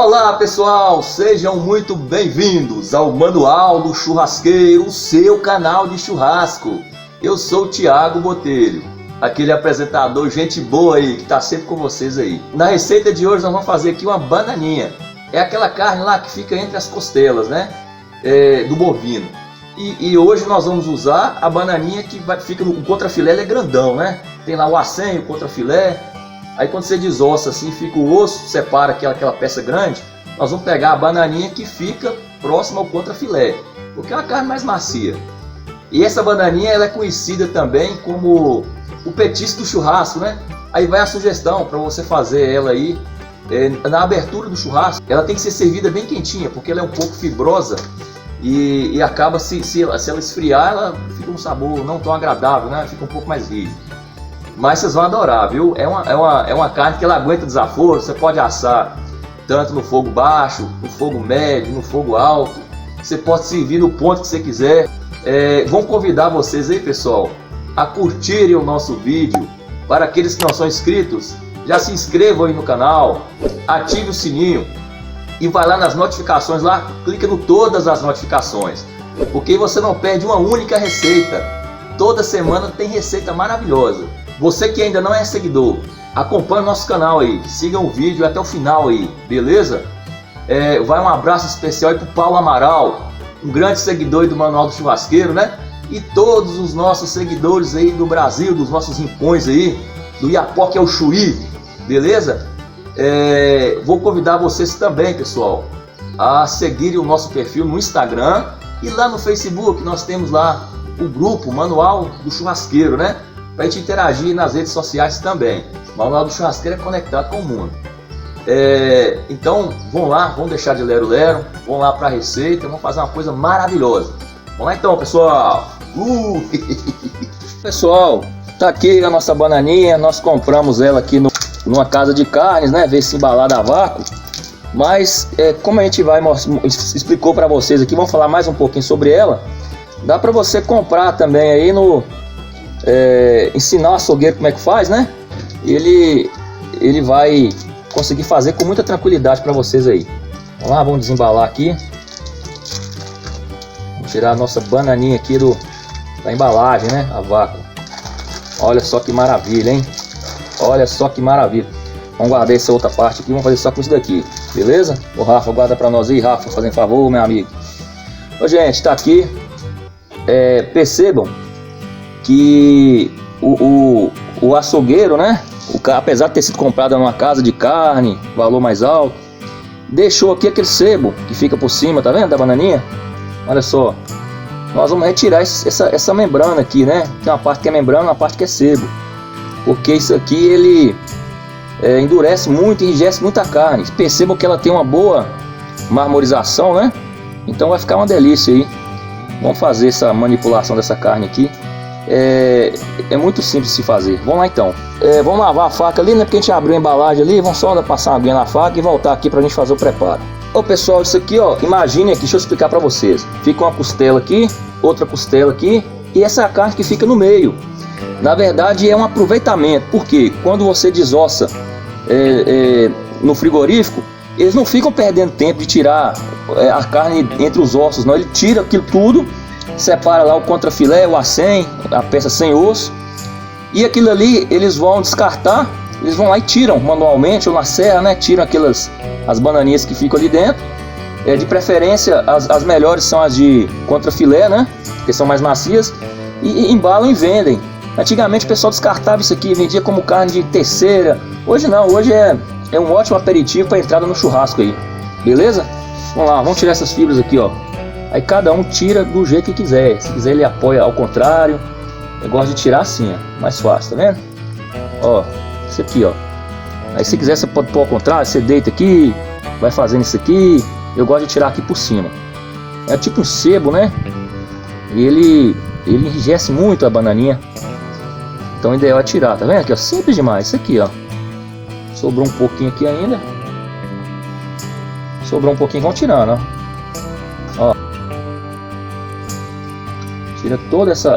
Olá pessoal, sejam muito bem-vindos ao Manual do Churrasqueiro, o seu canal de churrasco. Eu sou o Thiago Botelho, aquele apresentador gente boa aí, que está sempre com vocês aí. Na receita de hoje nós vamos fazer aqui uma bananinha. É aquela carne lá que fica entre as costelas, né? Do bovino. E hoje nós vamos usar a bananinha que fica no contrafilé, ela é grandão, né? Tem lá o acém, o contrafilé. Aí quando você desossa assim, fica o osso, separa aquela peça grande, nós vamos pegar a bananinha que fica próxima ao contrafilé, porque é uma carne mais macia. E essa bananinha ela é conhecida também como o petisco do churrasco, né? Aí vai a sugestão para você fazer ela aí na abertura do churrasco. Ela tem que ser servida bem quentinha, porque ela é um pouco fibrosa e acaba, se ela esfriar, ela fica um sabor não tão agradável, né? Fica um pouco mais rígido. Mas vocês vão adorar, viu? É uma carne que ela aguenta desaforo. Você pode assar tanto no fogo baixo, no fogo médio, no fogo alto. Você pode servir no ponto que você quiser. Vamos convidar vocês aí, pessoal, a curtirem o nosso vídeo. Para aqueles que não são inscritos, já se inscrevam aí no canal, ative o sininho e vai lá nas notificações, lá clica no todas as notificações, porque você não perde uma única receita. Toda semana tem receita maravilhosa. Você que ainda não é seguidor, acompanhe o nosso canal aí, siga o vídeo até o final aí, beleza? Vai um abraço especial aí pro Paulo Amaral, um grande seguidor aí do Manual do Churrasqueiro, né? E todos os nossos seguidores aí do Brasil, dos nossos rincões aí, do Iapoque ao Chuí, beleza? Vou convidar vocês também, pessoal, a seguirem o nosso perfil no Instagram e lá no Facebook. Nós temos lá o grupo Manual do Churrasqueiro, né? Para a gente interagir nas redes sociais também. O Manual do Churrasqueiro é conectado com o mundo. Então vão lá, vão deixar de lero-lero, vão lá para a receita, vão fazer uma coisa maravilhosa. Vamos lá então, pessoal. Pessoal, tá aqui a nossa bananinha. Nós compramos ela aqui numa casa de carnes, né? Ver se embalada a vácuo. Mas como a gente explicou para vocês aqui, vamos falar mais um pouquinho sobre ela. Dá para você comprar também aí ensinar o açougueiro como é que faz, né? Ele vai conseguir fazer com muita tranquilidade para vocês aí. Vamos lá, vamos desembalar aqui. Vamos tirar a nossa bananinha aqui da embalagem, né? A vácuo. Olha só que maravilha, hein? Olha só que maravilha. Vamos guardar essa outra parte aqui, vamos fazer só com isso daqui, beleza? O Rafa, guarda para nós aí, Rafa, fazendo favor, meu amigo. Ô, gente, tá aqui. Percebam que o açougueiro, né? Apesar de ter sido comprado numa casa de carne, valor mais alto, deixou aqui aquele sebo que fica por cima, tá vendo? Da bananinha. Olha só. Nós vamos retirar essa membrana aqui, né? Tem uma parte que é membrana, uma parte que é sebo. Porque isso aqui ele endurece muito, enrijece muito a carne. Percebam que ela tem uma boa marmorização, né? Então vai ficar uma delícia aí. Vamos fazer essa manipulação dessa carne aqui. É muito simples de se fazer. Vamos lá então. Vamos lavar a faca ali, né? Porque a gente abriu a embalagem ali. Vamos só passar uma aguinha na faca e voltar aqui pra gente fazer o preparo. Ô pessoal, isso aqui, ó, imagine aqui, deixa eu explicar pra vocês. Fica uma costela aqui, outra costela aqui, e essa carne que fica no meio. Na verdade é um aproveitamento, porque quando você desossa no frigorífico, eles não ficam perdendo tempo de tirar a carne entre os ossos, não. Ele tira aquilo tudo, separa lá o contrafilé, o acém, a peça sem osso, e aquilo ali eles vão descartar. Eles vão lá e tiram manualmente ou na serra, né? Tiram as bananinhas que ficam ali dentro. De preferência as melhores são as de contrafilé, né? Que são mais macias, e embalam e vendem. Antigamente o pessoal descartava isso aqui, vendia como carne de terceira. Hoje não, hoje é um ótimo aperitivo para entrada no churrasco aí, beleza? Vamos lá, vamos tirar essas fibras aqui, ó. Aí cada um tira do jeito que quiser. Se quiser ele apoia ao contrário. Eu gosto de tirar assim, ó, mais fácil, tá vendo? Ó, isso aqui, ó. Aí se quiser você pode pôr ao contrário, você deita aqui, vai fazendo isso aqui. Eu gosto de tirar aqui por cima. É tipo um sebo, né? E ele enrijece muito a bananinha. Então o ideal é tirar, tá vendo aqui, ó? Simples demais, isso aqui, ó. Sobrou um pouquinho aqui ainda. Sobrou um pouquinho, vão tirando, ó. Tira toda esse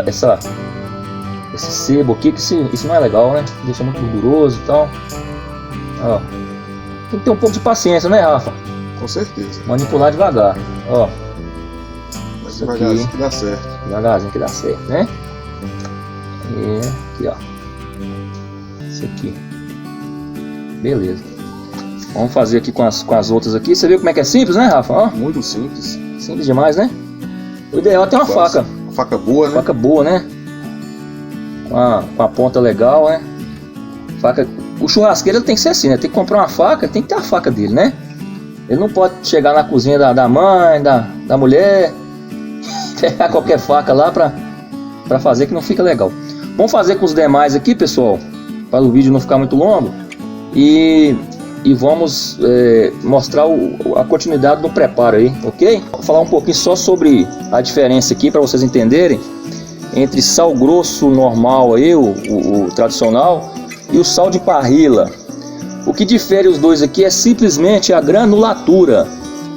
sebo aqui, que isso não é legal, né? Deixa muito gorduroso e tal. Ó. Tem que ter um pouco de paciência, né, Rafa? Com certeza. Manipular devagar, ó. Mas devagarzinho que dá certo. Devagarzinho que dá certo, né? E aqui, ó. Isso aqui. Beleza. Vamos fazer aqui com as outras aqui. Você viu como é que é simples, né, Rafa? Ó. Muito simples. Simples demais, né? O ideal é ter uma faca. Uma faca boa, né? Faca boa, né? Com a ponta legal, né? Faca. O churrasqueiro ele tem que ser assim, né? Tem que comprar uma faca, tem que ter a faca dele, né? Ele não pode chegar na cozinha da mãe, da mulher, pegar qualquer faca lá pra fazer, que não fica legal. Vamos fazer com os demais aqui, pessoal, para o vídeo não ficar muito longo. E vamos mostrar a continuidade do preparo aí, ok? Vou falar um pouquinho só sobre a diferença aqui para vocês entenderem entre sal grosso normal aí, o tradicional, e o sal de parrilla. O que difere os dois aqui é simplesmente a granulatura.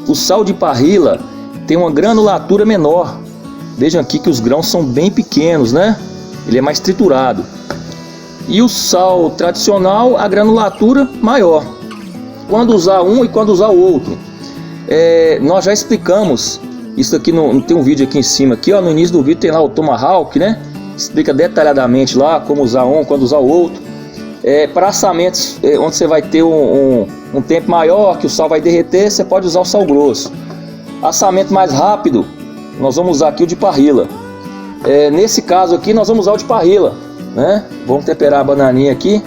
O sal de parrilla tem uma granulatura menor. Vejam aqui que os grãos são bem pequenos, né? Ele é mais triturado. E o sal tradicional, a granulatura maior. Quando usar um e quando usar o outro. Nós já explicamos isso aqui, tem um vídeo aqui em cima, aqui, ó, no início do vídeo tem lá o Tomahawk, né? Explica detalhadamente lá como usar um, quando usar o outro. Para assamentos onde você vai ter um tempo maior, que o sal vai derreter, você pode usar o sal grosso. Assamento mais rápido, nós vamos usar aqui o de parrilla. Nesse caso aqui nós vamos usar o de parrilla, né? Vamos temperar a bananinha aqui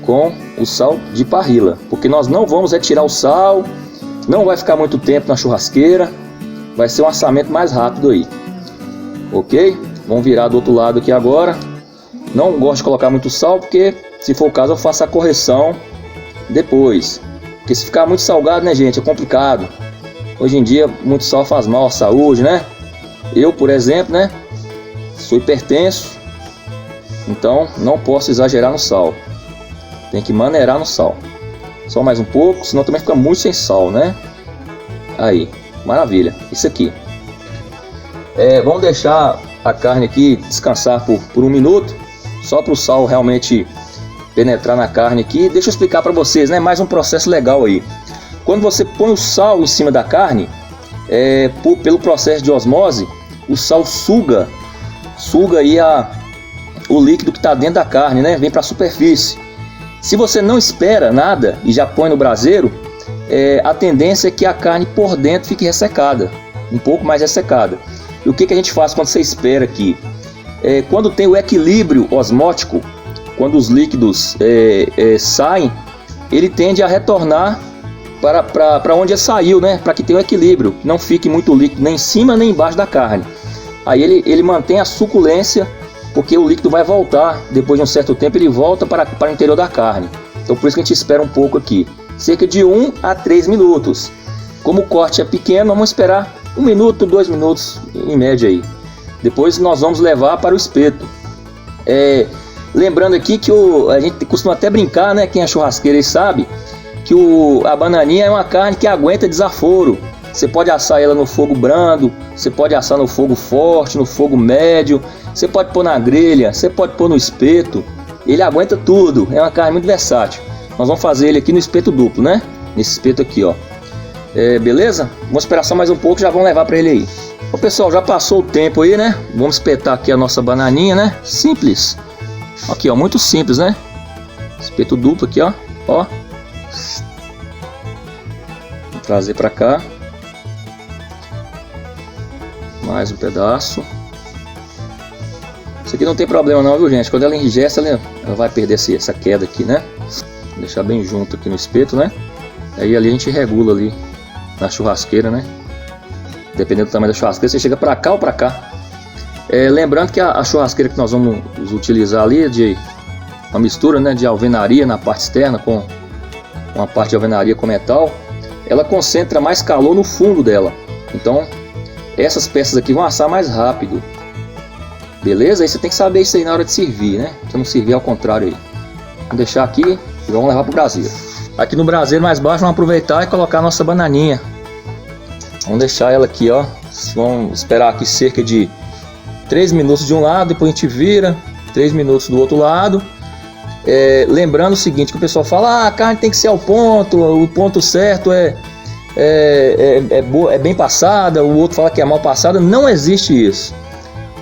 com o sal de parrilla, porque nós não vamos retirar o sal, não vai ficar muito tempo na churrasqueira, vai ser um assamento mais rápido aí, ok? Vamos virar do outro lado aqui agora. Não gosto de colocar muito sal, porque se for o caso eu faço a correção depois, porque se ficar muito salgado, né, gente, é complicado. Hoje em dia muito sal faz mal à saúde, né? Eu, por exemplo, né, sou hipertenso, então não posso exagerar no sal. Tem que maneirar no sal. Só mais um pouco, senão também fica muito sem sal, né? Aí, maravilha. Isso aqui. Vamos deixar a carne aqui descansar por um minuto, só para o sal realmente penetrar na carne aqui. Deixa eu explicar para vocês, né? Mais um processo legal aí. Quando você põe o sal em cima da carne, pelo processo de osmose, o sal suga aí o líquido que está dentro da carne, né? Vem para a superfície. Se você não espera nada e já põe no braseiro, a tendência é que a carne por dentro fique ressecada, um pouco mais ressecada. E o que a gente faz quando você espera aqui? Quando tem o equilíbrio osmótico, quando os líquidos saem, ele tende a retornar para onde ele saiu, né? Para que tenha o equilíbrio, não fique muito líquido nem em cima nem embaixo da carne. Aí ele mantém a suculência, porque o líquido vai voltar, depois de um certo tempo ele volta para o interior da carne. Então por isso que a gente espera um pouco aqui, cerca de 1 a 3 minutos. Como o corte é pequeno, vamos esperar 1 minuto, 2 minutos em média aí. Depois nós vamos levar para o espeto. Lembrando aqui que a gente costuma até brincar, né? Quem é churrasqueiro aí sabe que a bananinha é uma carne que aguenta desaforo. Você pode assar ela no fogo brando, você pode assar no fogo forte, no fogo médio, você pode pôr na grelha, você pode pôr no espeto. Ele aguenta tudo, é uma carne muito versátil. Nós vamos fazer ele aqui no espeto duplo, né? Nesse espeto aqui, ó. Beleza? Vamos esperar só mais um pouco, já vamos levar para ele aí. Bom, pessoal, já passou o tempo aí, né? Vamos espetar aqui a nossa bananinha, né? Simples. Aqui, ó, muito simples, né? Espeto duplo aqui, ó. Ó. Vou trazer para cá. Mais um pedaço. Isso aqui não tem problema não, viu, gente? Quando ela enrijece, ela vai perder essa queda aqui, né? Vou deixar bem junto aqui no espeto, né? Aí ali a gente regula ali na churrasqueira, né? Dependendo do tamanho da churrasqueira, você chega pra cá ou pra cá. Lembrando que a churrasqueira que nós vamos utilizar ali é de uma mistura, né, de alvenaria na parte externa com uma parte de alvenaria com metal. Ela concentra mais calor no fundo dela. Então essas peças aqui vão assar mais rápido. Beleza? Aí você tem que saber isso aí na hora de servir, né? Pra não servir ao contrário aí. Vamos deixar aqui e vamos levar pro braseiro. Aqui no braseiro mais baixo vamos aproveitar e colocar a nossa bananinha. Vamos deixar ela aqui, ó. Vamos esperar aqui cerca de 3 minutos de um lado, depois a gente vira 3 minutos do outro lado. Lembrando o seguinte, que o pessoal fala, a carne tem que ser ao ponto, o ponto certo é é bem passada, o outro fala que é mal passada. Não existe isso.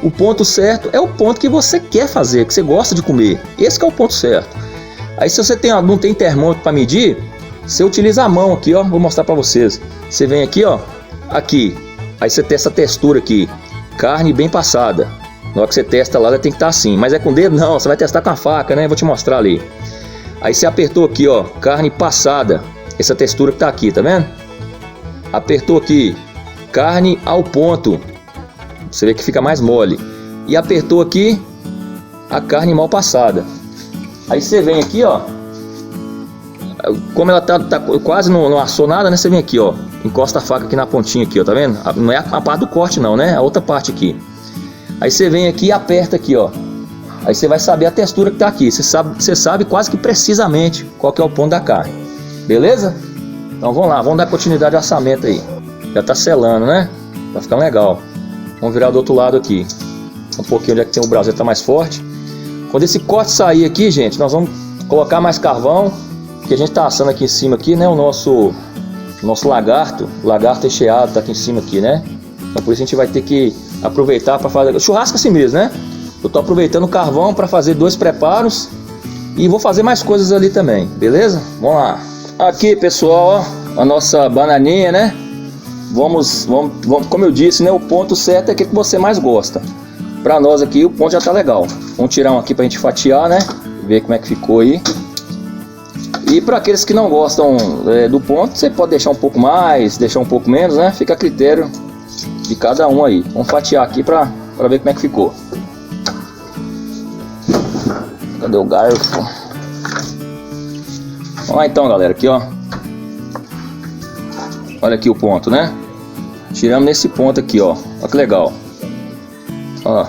O ponto certo é o ponto que você quer fazer, que você gosta de comer. Esse que é o ponto certo. Aí se você não tem termômetro para medir, você utiliza a mão aqui, ó. Vou mostrar para vocês. Você vem aqui, ó, aqui. Aí você testa a textura aqui, carne bem passada. Na hora que você testa lá, ela tem que estar assim. Mas é com o dedo? Não, você vai testar com a faca, né? Vou te mostrar ali. Aí você apertou aqui, ó, carne passada. Essa textura que tá aqui, tá vendo? Apertou aqui, carne ao ponto. Você vê que fica mais mole. E apertou aqui, a carne mal passada. Aí você vem aqui, ó. Como ela tá quase não assou nada, né? Você vem aqui, ó. Encosta a faca aqui na pontinha aqui, ó. Tá vendo? Não é a parte do corte não, né? A outra parte aqui. Aí você vem aqui e aperta aqui, ó. Aí você vai saber a textura que tá aqui. Você sabe quase que precisamente qual que é o ponto da carne. Beleza? Então vamos lá, vamos dar continuidade ao assamento aí. Já tá selando, né? Tá ficando legal. Vamos virar do outro lado aqui. Um pouquinho onde é que tem o braseiro, tá mais forte. Quando esse corte sair aqui, gente, nós vamos colocar mais carvão. Que a gente tá assando aqui em cima aqui, né? O nosso lagarto recheado tá aqui em cima aqui, né? Então por isso a gente vai ter que aproveitar para fazer churrasco assim mesmo, né? Eu tô aproveitando o carvão para fazer 2 preparos e vou fazer mais coisas ali também, beleza? Vamos lá. Aqui, pessoal, ó, a nossa bananinha, né? Vamos, como eu disse, né? O ponto certo é o que você mais gosta. Para nós aqui o ponto já tá legal. Vamos tirar um aqui pra gente fatiar, né? Ver como é que ficou aí. E para aqueles que não gostam do ponto, você pode deixar um pouco mais, deixar um pouco menos, né? Fica a critério de cada um aí. Vamos fatiar aqui para ver como é que ficou. Cadê o garfo? Vamos lá então, galera, aqui ó. Olha aqui o ponto, né? Tiramos nesse ponto aqui, ó. Olha que legal. Ó,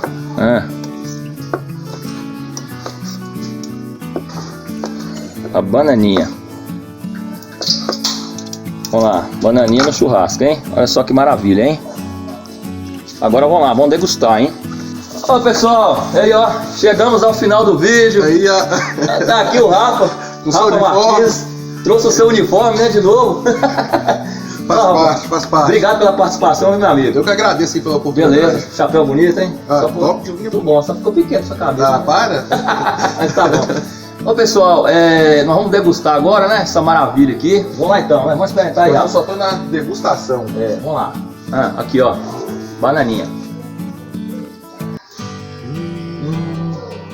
a bananinha. Vamos lá, bananinha no churrasco, hein? Olha só que maravilha, hein? Agora vamos lá, vamos degustar, hein? Ó, pessoal, aí ó, chegamos ao final do vídeo. Aí, ó. Tá aqui o Rafa Martins. Trouxe o seu uniforme, né, de novo. Faz parte. Obrigado pela participação, meu amigo. Eu que agradeço aí pela oportunidade. Beleza, chapéu bonito, hein? Top. Muito bom, só ficou pequeno sua cabeça. Ah, para. Mas tá bom. Ô pessoal, nós vamos degustar agora, né? Essa maravilha aqui. Vamos lá então, né? Vamos experimentar aí. Eu só tô na degustação. Vamos lá. Aqui ó, bananinha.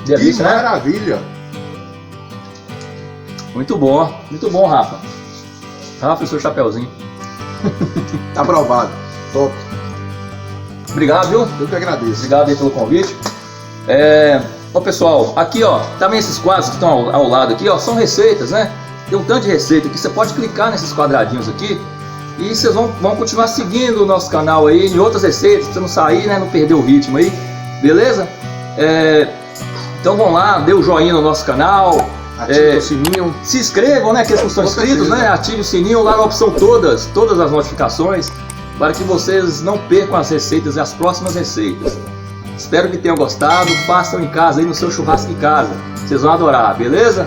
Delícia, Que né? maravilha. Muito bom, Rafa. Rafa, o seu chapéuzinho. Aprovado. Top. Obrigado, viu? Eu que agradeço. Obrigado aí pelo convite. Ó pessoal, aqui ó, também esses quadros que estão ao lado aqui ó, são receitas, né? Tem um tanto de receita que você pode clicar nesses quadradinhos aqui e vocês vão continuar seguindo o nosso canal aí em outras receitas, pra você não sair, né? Não perder o ritmo aí, beleza? Então vão lá, dê o joinha no nosso canal. Ative o sininho. Se inscrevam, né? Aqueles que estão inscritos, né? Ative o sininho lá na opção todas as notificações, para que vocês não percam as receitas e as próximas receitas. Espero que tenham gostado. Façam em casa aí no seu churrasco em casa. Vocês vão adorar, beleza?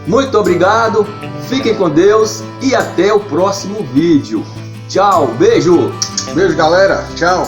Muito obrigado. Fiquem com Deus e até o próximo vídeo. Tchau, beijo. Beijo, galera. Tchau.